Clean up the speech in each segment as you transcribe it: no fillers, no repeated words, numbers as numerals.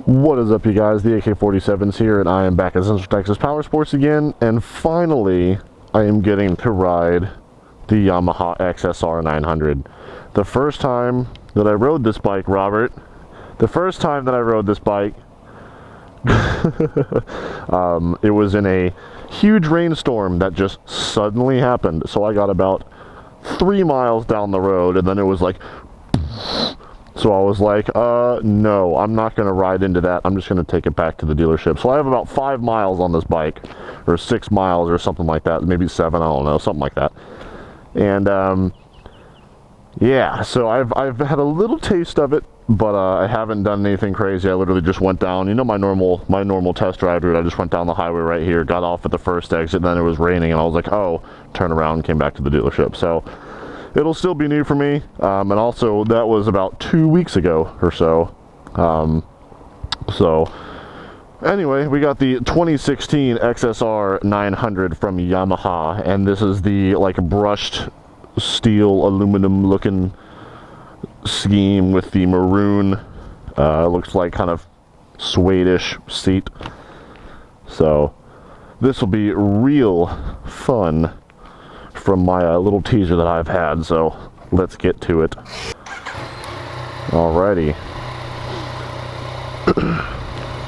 What is up, you guys? The AK-47's here, and I am back at Central Texas Powersports again, and finally I am getting to ride the Yamaha XSR 900. The first time that I rode this bike, Robert, it was in a huge rainstorm that just suddenly happened. So I got about 3 miles down the road, and then it was like, so I was like, no, I'm not going to ride into that. I'm just going to take it back to the dealership. So I have about 5 miles on this bike, or 6 miles or something like that. Maybe 7, I don't know, something like that. And, yeah, so I've had a little taste of it, but I haven't done anything crazy. I literally just went down, you know, my normal test drive route. I just went down the highway right here, got off at the first exit, and then it was raining, and I was like, oh, turn around and came back to the dealership. So it'll still be new for me, and also that was about 2 weeks ago or so. So anyway, we got the 2016 XSR 900 from Yamaha, and this is the like brushed steel aluminum looking scheme with the maroon, looks like kind of suede-ish seat. So this will be real fun from my little teaser that I've had, so let's get to it. Alrighty.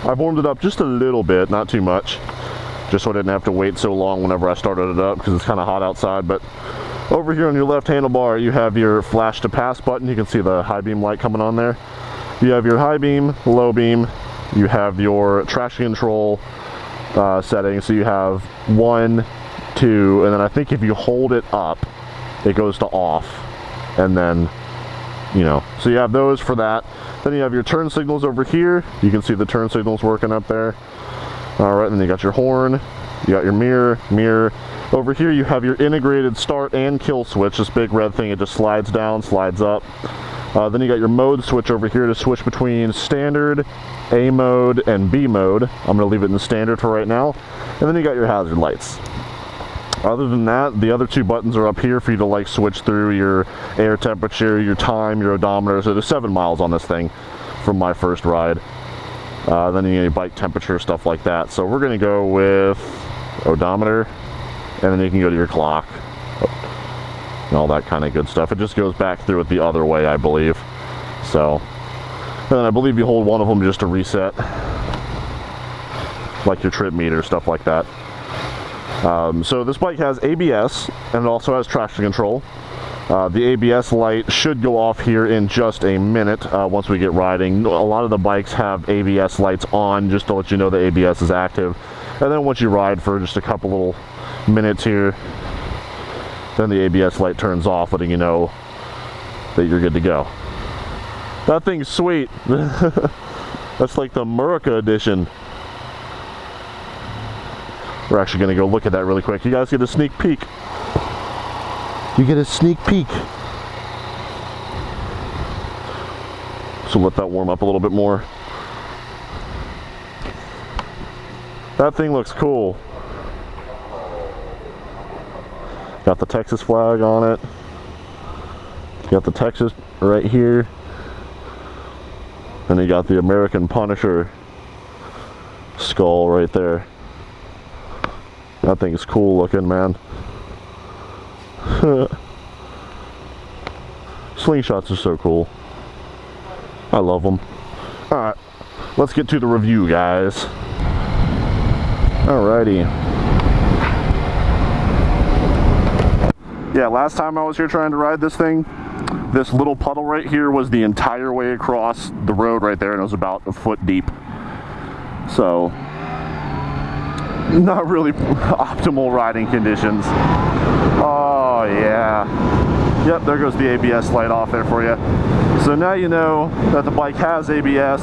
I've warmed it up just a little bit, not too much, just so I didn't have to wait so long whenever I started it up, because it's kind of hot outside. But over here on your left handlebar, you have your flash to pass button. You can see the high beam light coming on there. You have your high beam, low beam. You have your traction control settings. So you have 1, 2, and then I think if you hold it up, it goes to off, and then, you know, so you have those for that. Then you have your turn signals over here. You can see the turn signals working up there. All right, and then you got your horn, you got your mirror. Over here you have your integrated start and kill switch, this big red thing. It just slides down, slides up. Then you got your mode switch over here to switch between standard, A mode, and B mode. I'm gonna leave it in standard for right now. And then you got your hazard lights. Other than that, the other 2 buttons are up here for you to like switch through your air temperature, your time, your odometer. So there's 7 miles on this thing from my first ride. Then you get your bike temperature, stuff like that. So we're gonna go with odometer, and then you can go to your clock and all that kind of good stuff. It just goes back through it the other way, I believe. So, and then I believe you hold one of them just to reset, like your trip meter, stuff like that. So this bike has ABS, and it also has traction control. The ABS light should go off here in just a minute once we get riding. A lot of the bikes have ABS lights on just to let you know the ABS is active. And then once you ride for just a couple little minutes here, then the ABS light turns off, letting you know that you're good to go. That thing's sweet. That's like the Murica edition. We're actually going to go look at that really quick. You guys get a sneak peek. You get a sneak peek. So let that warm up a little bit more. That thing looks cool. Got the Texas flag on it. Got the Texas right here. And you got the American Punisher skull right there. That thing is cool looking, man. Slingshots are so cool. I love them. Alright, let's get to the review, guys. Alrighty. Yeah, last time I was here trying to ride this thing, this little puddle right here was the entire way across the road right there, and it was about a foot deep. So, not really optimal riding conditions. Oh yeah. Yep, there goes the ABS light off there for you. So now you know that the bike has ABS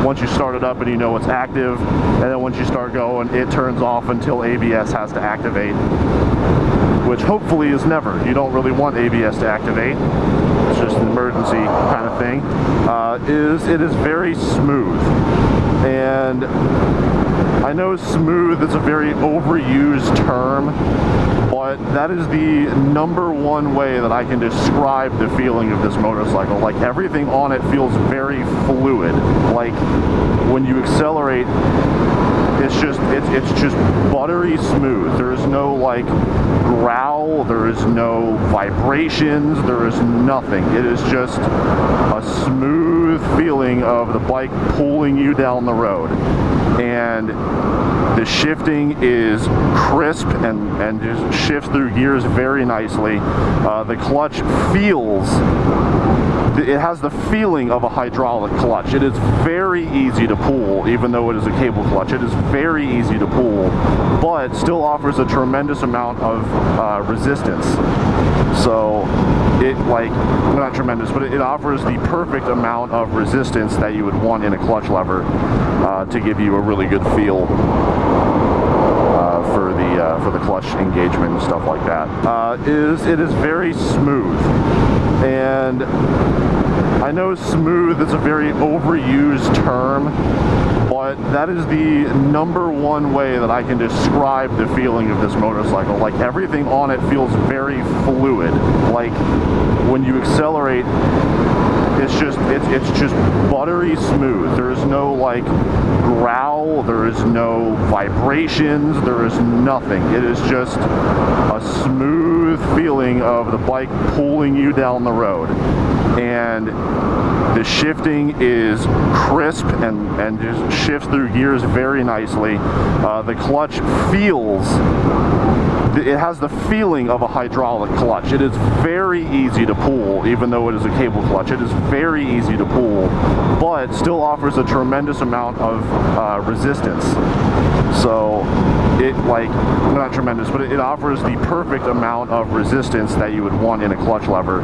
once you start it up and you know it's active, and then once you start going, it turns off until ABS has to activate, which hopefully is never. You don't really want ABS to activate. It's just an emergency kind of thing. It is very smooth, and I know smooth is a very overused term, but that is the #1 way that I can describe the feeling of this motorcycle. Like, everything on it feels very fluid. Like, when you accelerate, it's just buttery smooth. There is no like growl, there is no vibrations, there is nothing. It is just a smooth feeling of the bike pulling you down the road. And the shifting is crisp and just shifts through gears very nicely. The clutch feels, it has the feeling of a hydraulic clutch. It is very easy to pull, even though it is a cable clutch. It is very easy to pull, but still offers a tremendous amount of resistance. So it, like, not tremendous, but it offers the perfect amount of resistance that you would want in a clutch lever to give you a really good feel for the clutch engagement and stuff like that. It is very smooth, and I know smooth is a very overused term, but that is the #1 way that I can describe the feeling of this motorcycle. Like, everything on it feels very fluid. Like, when you accelerate, it's just buttery smooth. There is no like growl, there is no vibrations, there is nothing. It is just a smooth feeling of the bike pulling you down the road. And the shifting is crisp and just shifts through gears very nicely. The clutch feels, it has the feeling of a hydraulic clutch. It is very easy to pull, even though it is a cable clutch. It is very easy to pull, but still offers a tremendous amount of resistance. So it, like, not tremendous, but it offers the perfect amount of resistance that you would want in a clutch lever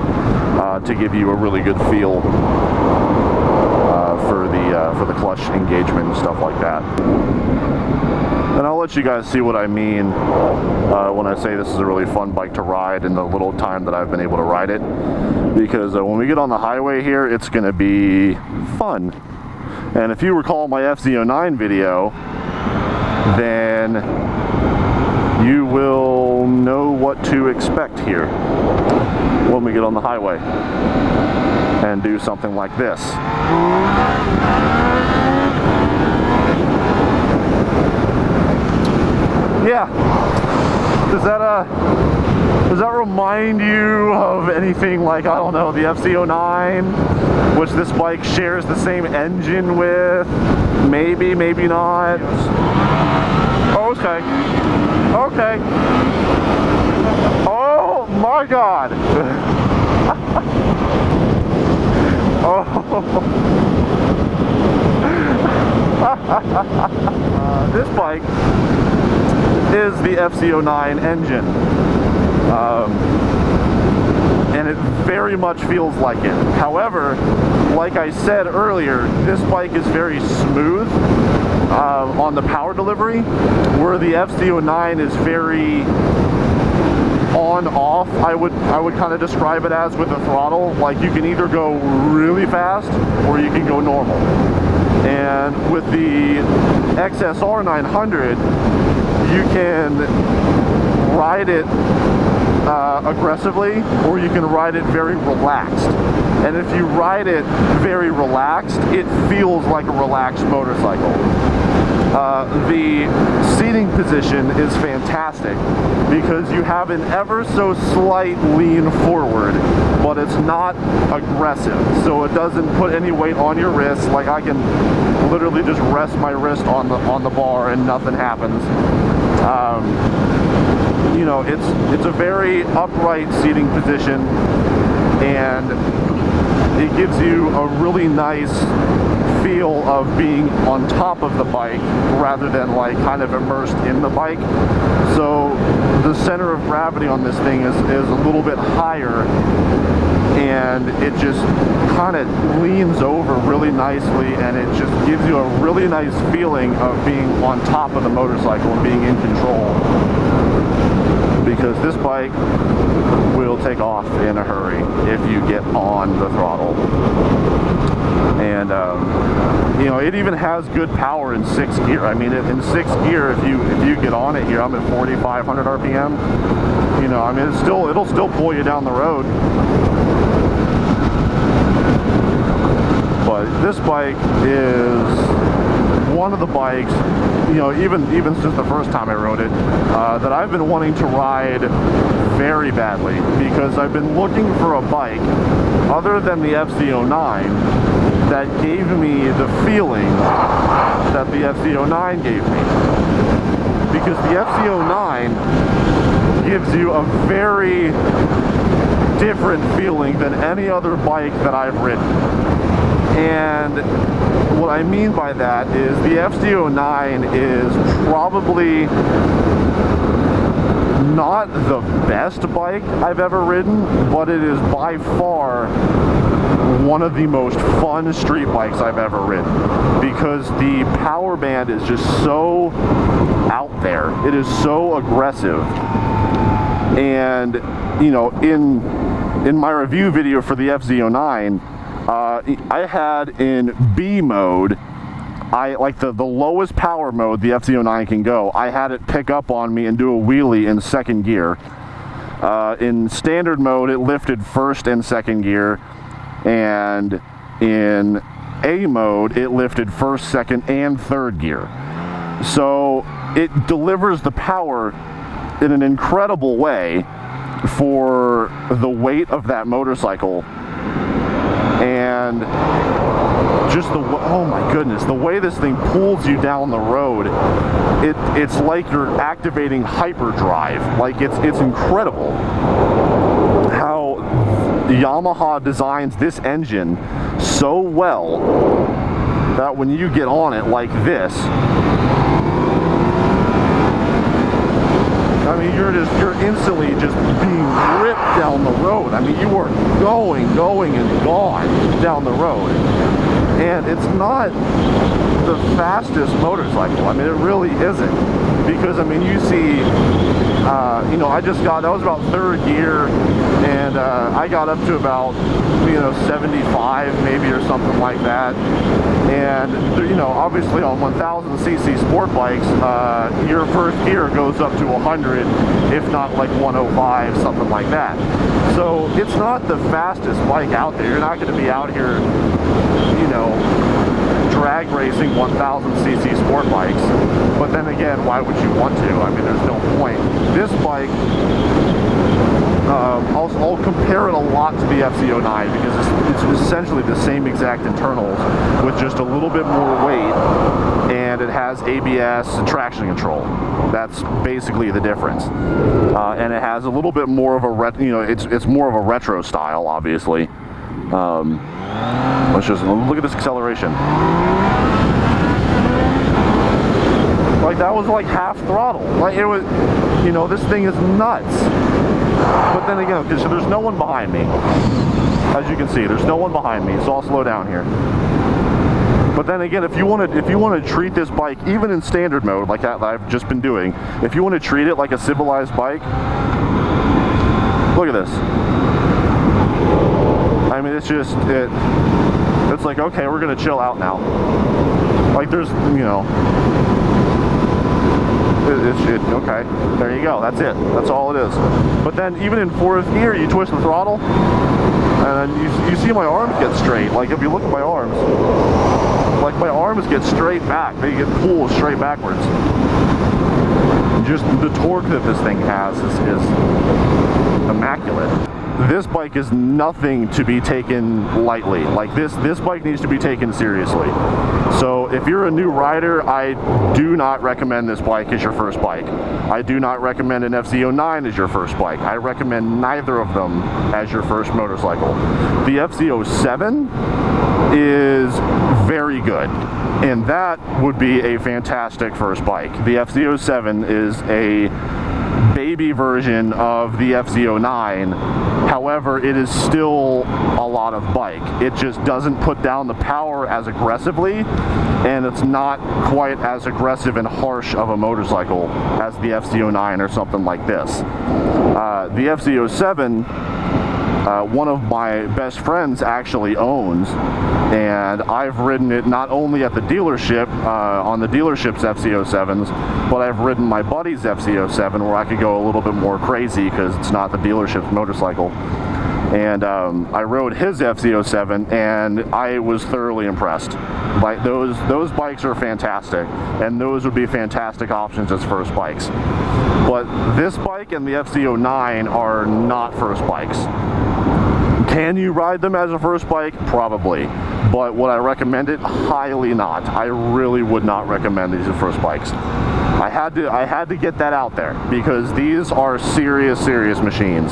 to give you a really good feel for the clutch engagement and stuff like that. And I'll let you guys see what I mean when I say this is a really fun bike to ride in the little time that I've been able to ride it. Because when we get on the highway here, it's going to be fun. And if you recall my FZ09 video, then you will know what to expect here when we get on the highway and do something like this. Yeah, does that remind you of anything like, I don't know, the FZ09, which this bike shares the same engine with? Maybe, maybe not. Okay. Okay. Oh my God. Oh. This bike is the FZ09 engine, and it very much feels like it. However, like I said earlier, this bike is very smooth on the power delivery, where the FZ09 is very on-off. I would kind of describe it as with the throttle. Like, you can either go really fast or you can go normal. And with the XSR 900, you can ride it aggressively, or you can ride it very relaxed. And if you ride it very relaxed, it feels like a relaxed motorcycle. The seating position is fantastic because you have an ever so slight lean forward, but it's not aggressive, so it doesn't put any weight on your wrist. Like, I can literally just rest my wrist on the bar and nothing happens. You know, it's a very upright seating position, and it gives you a really nice feel of being on top of the bike rather than like kind of immersed in the bike. So the center of gravity on this thing is a little bit higher, and it just kind of leans over really nicely, and it just gives you a really nice feeling of being on top of the motorcycle and being in control. Because this bike will take off in a hurry if you get on the throttle. And you know, it even has good power in 6th gear. I mean, in 6th gear, if you get on it here, I'm at 4,500 RPM. You know, I mean, it'll still pull you down the road. But this bike is one of the bikes, you know, even since the first time I rode it, that I've been wanting to ride very badly, because I've been looking for a bike other than the FZ09 that gave me the feeling that the FZ09 gave me. Because the FZ09 gives you a very different feeling than any other bike that I've ridden. And what I mean by that is the FZ09 is probably not the best bike I've ever ridden, but it is by far one of the most fun street bikes I've ever ridden, because the power band is just so out there. It is so aggressive. And you know, in my review video for the FZ09, I had in B mode, like the lowest power mode the FZ09 can go, I had it pick up on me and do a wheelie in 2nd gear. In standard mode, it lifted 1st and 2nd gear, and in A mode, it lifted 1st, 2nd, and 3rd gear. So it delivers the power in an incredible way for the weight of that motorcycle. And just oh my goodness, the way this thing pulls you down the road, it's like you're activating hyperdrive. Like it's incredible how Yamaha designs this engine so well that when you get on it like this, I mean, you're instantly just being ripped down the road. I mean, you are going and gone down the road. And it's not the fastest motorcycle. I mean, it really isn't. Because, I mean, you see, you know, that was about 3rd gear, and I got up to about, you know, 75 maybe or something like that. And, you know, obviously on 1000cc sport bikes, your 1st gear goes up to 100, if not like 105, something like that. So it's not the fastest bike out there. You're not going to be out here, you know, drag racing 1000cc sport bikes. But then again, why would you want to? I mean, there's no point. This bike, I'll compare it a lot to the FZ09 because it's essentially the same exact internals with just a little bit more weight, and it has ABS and traction control. That's basically the difference. And it has a little bit more of a it's more of a retro style, obviously. Let's just look at this acceleration. Like, that was like half throttle. Like, it was, you know, this thing is nuts. But then again, because there's no one behind me. As you can see, there's no one behind me, so I'll slow down here. But then again, if you want to treat this bike, even in standard mode, like that I've just been doing, if you want to treat it like a civilized bike, look at this. I mean, it's just, it's like, okay, we're going to chill out now. Like, there's, you know, okay, there you go, that's it. That's all it is. But then, even in 4th gear, you twist the throttle, and then you see my arms get straight. Like, if you look at my arms, like, my arms get straight back. They get pulled straight backwards. Just the torque that this thing has is immaculate. This bike is nothing to be taken lightly. Like, this bike needs to be taken seriously. So if you're a new rider, I do not recommend this bike as your first bike. I do not recommend an FZ09 as your first bike. I recommend neither of them as your first motorcycle. The FZ07 is very good, and that would be a fantastic first bike. The FZ07 is a baby version of the FZ09. However, it is still a lot of bike. It just doesn't put down the power as aggressively, and it's not quite as aggressive and harsh of a motorcycle as the FZ09 or something like this. The FZ07 one of my best friends actually owns, and I've ridden it not only at the dealership, on the dealership's FZ07s, but I've ridden my buddy's FZ07 where I could go a little bit more crazy because it's not the dealership's motorcycle. And I rode his FZ07 and I was thoroughly impressed. Like those bikes are fantastic, and those would be fantastic options as first bikes. But this bike and the FZ09 are not first bikes. Can you ride them as a first bike? Probably. But would I recommend it? Highly not. I really would not recommend these as first bikes. I had to get that out there because these are serious machines.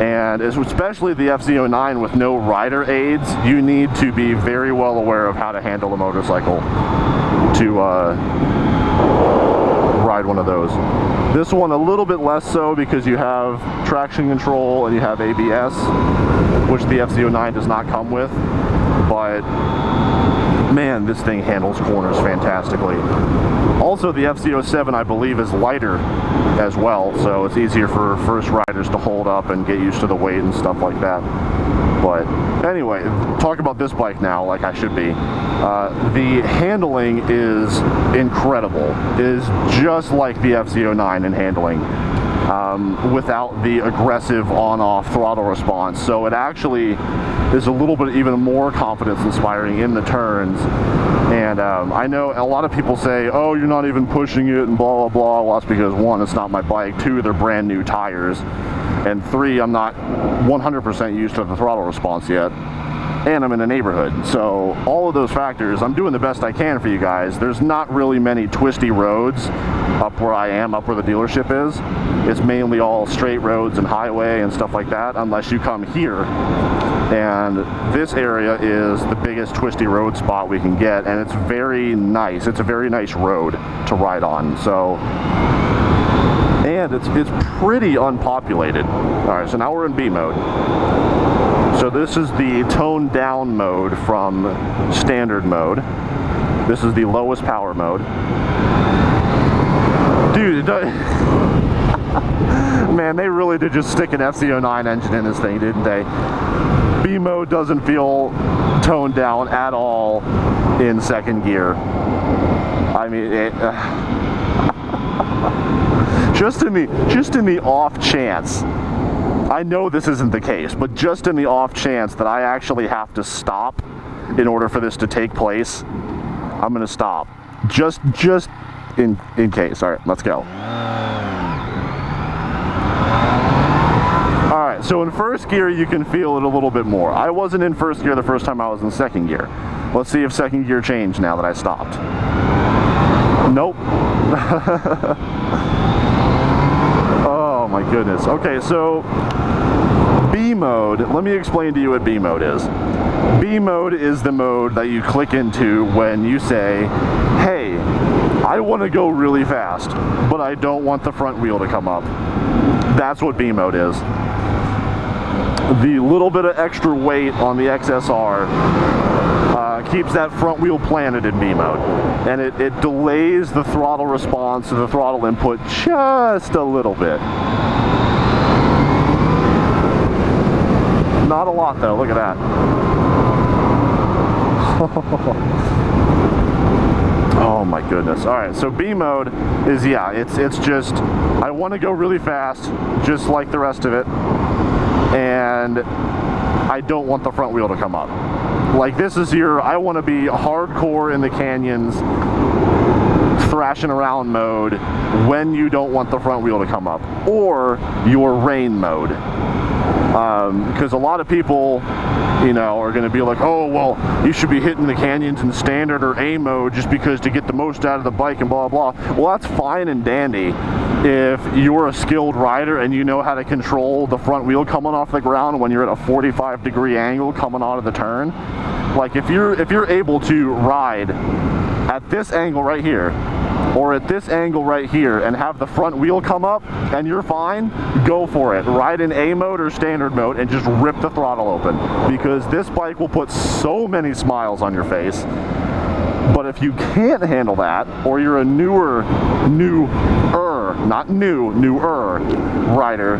And especially the FZ09 with no rider aids, you need to be very well aware of how to handle a motorcycle to ride one of those. This one a little bit less so because you have traction control and you have ABS, which the FZ09 does not come with. But man, this thing handles corners fantastically. Also, the FZ07 I believe is lighter as well, so it's easier for first riders to hold up and get used to the weight and stuff like that. But anyway, talk about this bike now like I should be. The handling is incredible. It is just like the FZ09 in handling, without the aggressive on-off throttle response. So it actually is a little bit even more confidence inspiring in the turns. And I know a lot of people say, oh, you're not even pushing it and blah, blah, blah. Well, that's because one, it's not my bike. Two, they're brand new tires. And three, I'm not 100% used to the throttle response yet. And I'm in a neighborhood. So all of those factors, I'm doing the best I can for you guys. There's not really many twisty roads up where I am, up where the dealership is. It's mainly all straight roads and highway and stuff like that, unless you come here. And this area is the biggest twisty road spot we can get, and it's very nice. It's a very nice road to ride on. So, and it's pretty unpopulated. All right, so now we're in B mode. So this is the toned down mode from standard mode. This is the lowest power mode. Dude, it does. Man, they really did just stick an FZ09 engine in this thing, didn't they? B mode doesn't feel toned down at all in second gear. I mean, just in the off chance. I know this isn't the case, but just in the off chance that I actually have to stop in order for this to take place, I'm gonna stop. Just in case. All right, let's go. All right, so in first gear, you can feel it a little bit more. I wasn't in first gear the first time I was in second gear. Let's see if second gear changed now that I stopped. Nope. Oh my goodness. Okay, so B mode, let me explain to you what B mode is. B mode is the mode that you click into when you say, hey, I want to go really fast, but I don't want the front wheel to come up. That's what B mode is. The little bit of extra weight on the XSR keeps that front wheel planted in B mode, and it delays the throttle response to the throttle input just a little bit. Not a lot though, look at that. Oh my goodness. All right, so B mode is, yeah, it's just, I want to go really fast, just like the rest of it, and I don't want the front wheel to come up. Like this is your, I want to be hardcore in the canyons, thrashing around mode when you don't want the front wheel to come up, or your rain mode. Because a lot of people, you know, are going to be like, oh, well, you should be hitting the canyons in standard or A mode just because to get the most out of the bike and blah, blah. Well, that's fine and dandy if you're a skilled rider and you know how to control the front wheel coming off the ground when you're at a 45-degree angle coming out of the turn. Like if you're able to ride at this angle right here, or at this angle right here, and have the front wheel come up and you're fine, go for it. Ride in A mode or standard mode and just rip the throttle open, because this bike will put so many smiles on your face. But if you can't handle that, or you're a newer rider,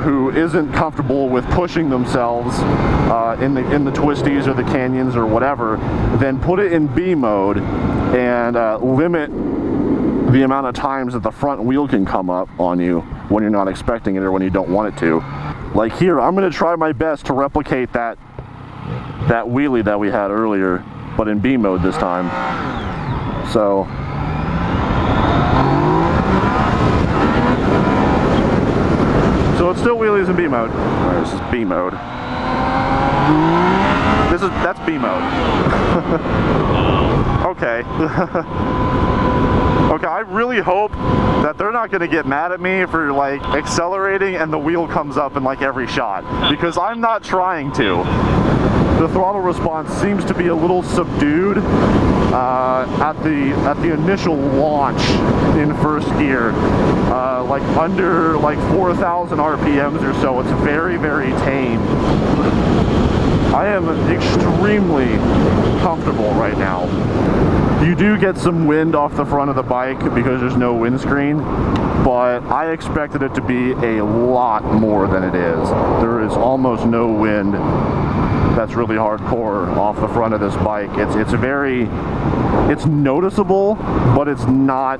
who isn't comfortable with pushing themselves in the twisties or the canyons or whatever, then put it in B mode and limit the amount of times that the front wheel can come up on you when you're not expecting it or when you don't want it to. Like here, I'm going to try my best to replicate that wheelie that we had earlier, but in B mode this time. So it's still wheelies in B mode. Right, this is B mode. That's B mode. Okay. Okay, I really hope that they're not going to get mad at me for like accelerating and the wheel comes up in like every shot, because I'm not trying to. The throttle response seems to be a little subdued at the initial launch in first gear, like under like 4,000 RPMs or so. It's very, very tame. I am extremely comfortable right now. You do get some wind off the front of the bike because there's no windscreen, but I expected it to be a lot more than it is. There is almost no wind that's really hardcore off the front of this bike. It's noticeable, but it's not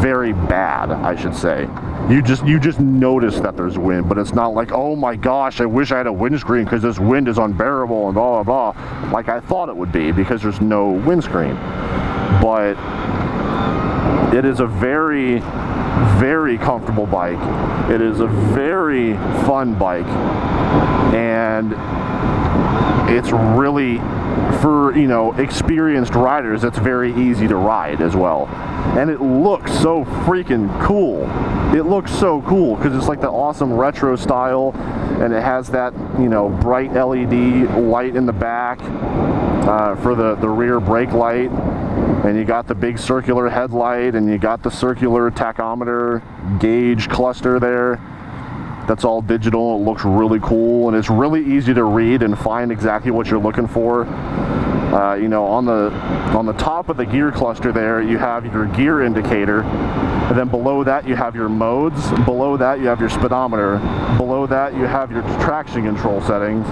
very bad, I should say. You just notice that there's wind, but it's not like, oh my gosh, I wish I had a windscreen because this wind is unbearable and blah blah blah, like I thought it would be, because there's no windscreen. But it is a very, very comfortable bike. It is a very fun bike, and it's really, for, you know, experienced riders, it's very easy to ride as well. And it looks so freaking cool. It looks so cool because it's like the awesome retro style, and it has that, you know, bright LED light in the back for the rear brake light, and you got the big circular headlight, and you got the circular tachometer gauge cluster there. That's all digital. It looks really cool, and it's really easy to read and find exactly what you're looking for. You know, on the top of the gear cluster there, you have your gear indicator, and then below that you have your modes, below that you have your speedometer, below that you have your traction control settings,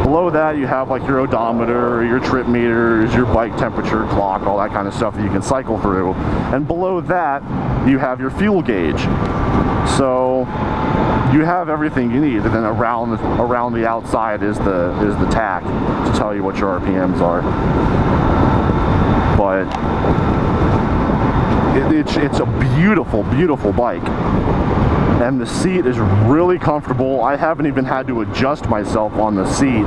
below that you have like your odometer, your trip meters, your bike temperature clock, all that kind of stuff that you can cycle through, and below that you have your fuel gauge. So you have everything you need, and then around the outside is the tach to tell you what your RPMs are. But it's a beautiful, beautiful bike, and the seat is really comfortable. I haven't even had to adjust myself on the seat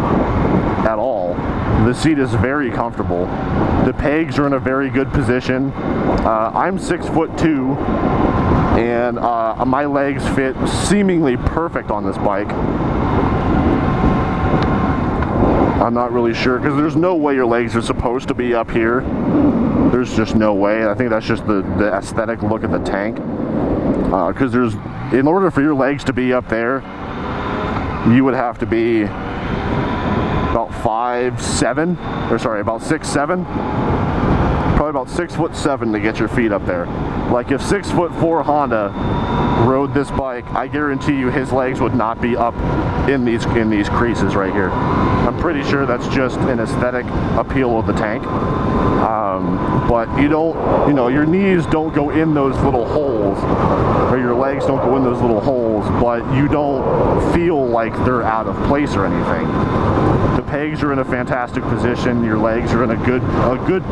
at all. The seat is very comfortable. The pegs are in a very good position. I'm 6'2", and my legs fit seemingly perfect on this bike. I'm not really sure, because there's no way your legs are supposed to be up here. There's just no way. I think that's just the aesthetic look at the tank. Because in order for your legs to be up there, you would have to be about 5'7", or sorry, about 6'7". Probably about 6'7" to get your feet up there. Like if 6'4" Honda rode this bike, I guarantee you his legs would not be up in these creases right here. I'm pretty sure that's just an aesthetic appeal of the tank. But you don't, you know, your knees don't go in those little holes, or your legs don't go in those little holes, but you don't feel like they're out of place or anything. The pegs are in a fantastic position. Your legs are in a good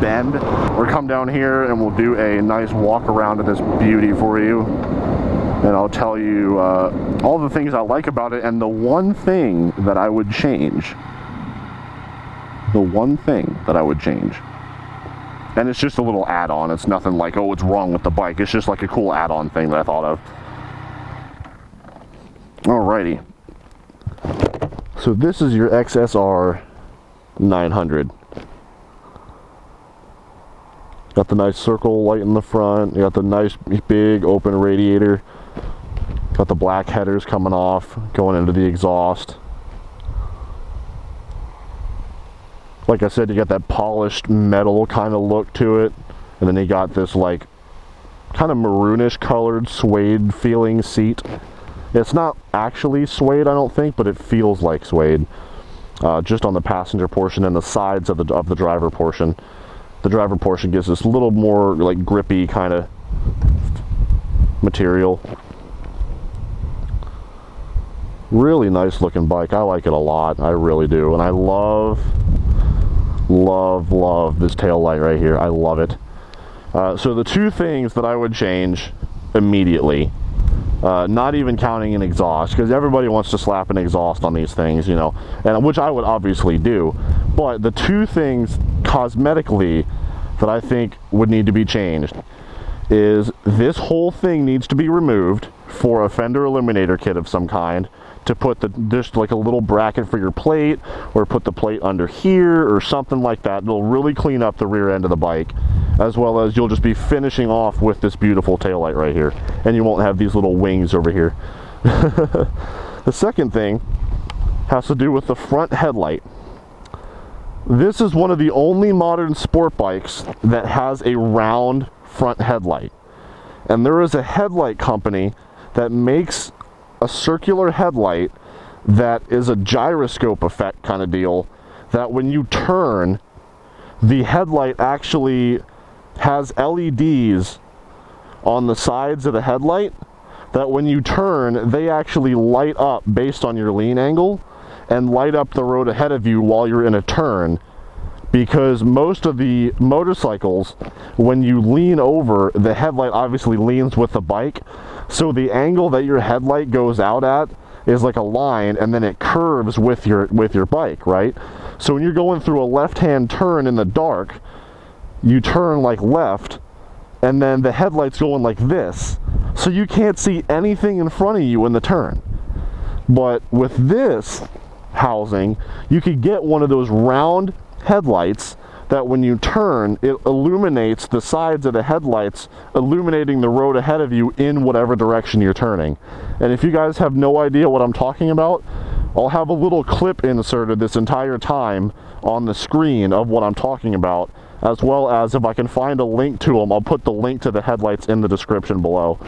bend. We'll come down here and we'll do a nice walk around of this beauty for you, and I'll tell you all the things I like about it, and the one thing that I would change. The one thing that I would change. And it's just a little add-on. It's nothing like, oh, what's wrong with the bike. It's just like a cool add-on thing that I thought of. Alrighty. So this is your XSR 900. Got the nice circle light in the front. You got the nice big open radiator. Got the black headers coming off, going into the exhaust. Like I said, you got that polished metal kind of look to it, and then you got this like kind of maroonish colored suede feeling seat It's not actually suede, I don't think, but it feels like suede. Just on the passenger portion and the sides of the driver portion. The driver portion gives this little more like grippy kind of material. Really nice looking bike. I like it a lot. I really do. And I love this tail light right here. I love it. So the two things that I would change immediately, not even counting an exhaust, because everybody wants to slap an exhaust on these things, you know, and which I would obviously do, but the two things cosmetically that I think would need to be changed is this whole thing needs to be removed for a fender eliminator kit of some kind, to put just like a little bracket for your plate, or put the plate under here or something like that. It'll really clean up the rear end of the bike, as well as you'll just be finishing off with this beautiful taillight right here, and you won't have these little wings over here. The second thing has to do with the front headlight. This is one of the only modern sport bikes that has a round front headlight, and there is a headlight company that makes a circular headlight that is a gyroscope effect kind of deal, that when you turn, the headlight actually has LEDs on the sides of the headlight, that when you turn, they actually light up based on your lean angle and light up the road ahead of you while you're in a turn. Because most of the motorcycles, when you lean over, the headlight obviously leans with the bike, so the angle that your headlight goes out at is like a line, and then it curves with your bike, right? So when you're going through a left-hand turn in the dark, you turn like left, and then the headlight's going like this, so you can't see anything in front of you in the turn. But with this housing, you could get one of those round headlights that when you turn, it illuminates the sides of the headlights, illuminating the road ahead of you in whatever direction you're turning. And if you guys have no idea what I'm talking about, I'll have a little clip inserted this entire time on the screen of what I'm talking about, as well as if I can find a link to them, I'll put the link to the headlights in the description below.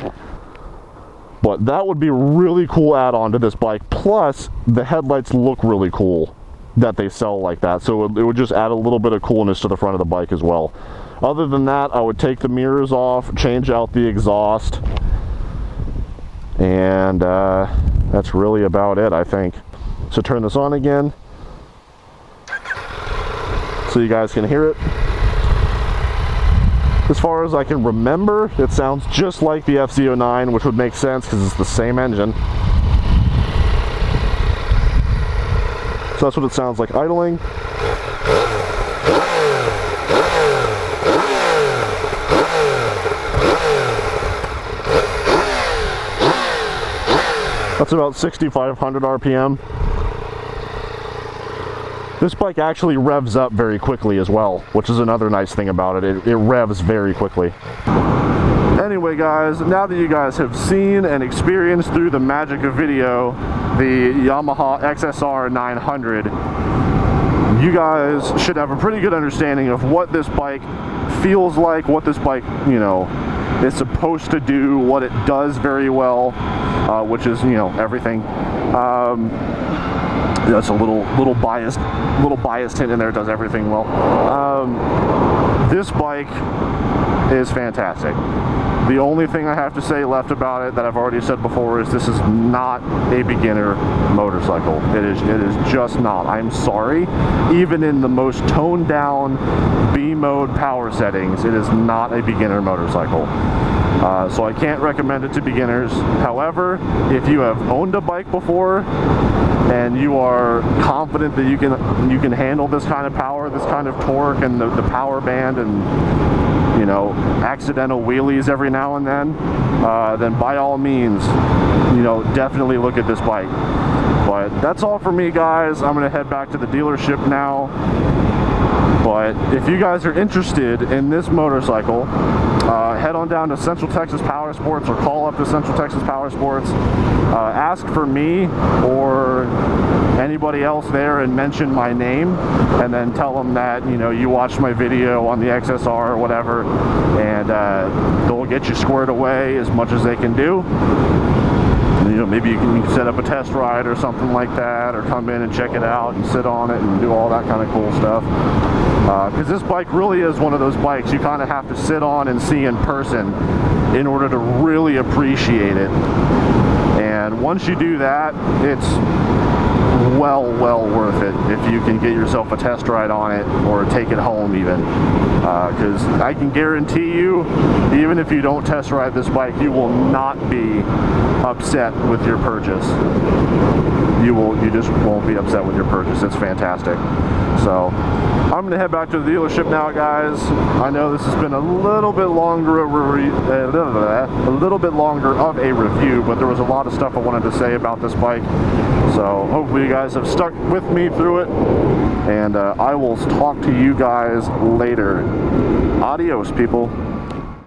But that would be a really cool add-on to this bike. Plus, the headlights look really cool that they sell like that, so it would just add a little bit of coolness to the front of the bike as well. Other than that, I would take the mirrors off, change out the exhaust, and that's really about it, I think. So turn this on again so you guys can hear it. As far as I can remember, it sounds just like the FC09, which would make sense because it's the same engine. So that's what it sounds like idling. That's about 6,500 RPM. This bike actually revs up very quickly as well, which is another nice thing about it. It revs very quickly. Anyway guys, now that you guys have seen and experienced through the magic of video the Yamaha XSR 900, you guys should have a pretty good understanding of what this bike feels like, what this bike, you know, is supposed to do, what it does very well, which is, you know, everything. That's a little biased hint in there. It does everything well. This bike is fantastic. The only thing I have to say left about it that I've already said before is this is not a beginner motorcycle. It is just not. I'm sorry. Even in the most toned down B mode power settings, it is not a beginner motorcycle. So I can't recommend it to beginners. However, if you have owned a bike before and you are confident that you can handle this kind of power, this kind of torque, and the power band, and, you know, accidental wheelies every now and then by all means, you know, definitely look at this bike. But that's all for me, guys. I'm gonna head back to the dealership now. But if you guys are interested in this motorcycle, head on down to Central Texas Powersports or call up to Central Texas Powersports. Ask for me or anybody else there and mention my name, and then tell them that, you know, you watched my video on the XSR or whatever, and they'll get you squared away as much as they can do. You know, maybe you can set up a test ride or something like that, or come in and check it out and sit on it and do all that kind of cool stuff. Because this bike really is one of those bikes you kind of have to sit on and see in person in order to really appreciate it. And once you do that, it's well worth it if you can get yourself a test ride on it or take it home even. Because I can guarantee you, even if you don't test ride this bike, you will not be upset with your purchase. You just won't be upset with your purchase. It's fantastic. So I'm gonna head back to the dealership now, guys. I know this has been a little bit longer of a review, but there was a lot of stuff I wanted to say about this bike. So hopefully you guys have stuck with me through it, and I will talk to you guys later. Adios, people.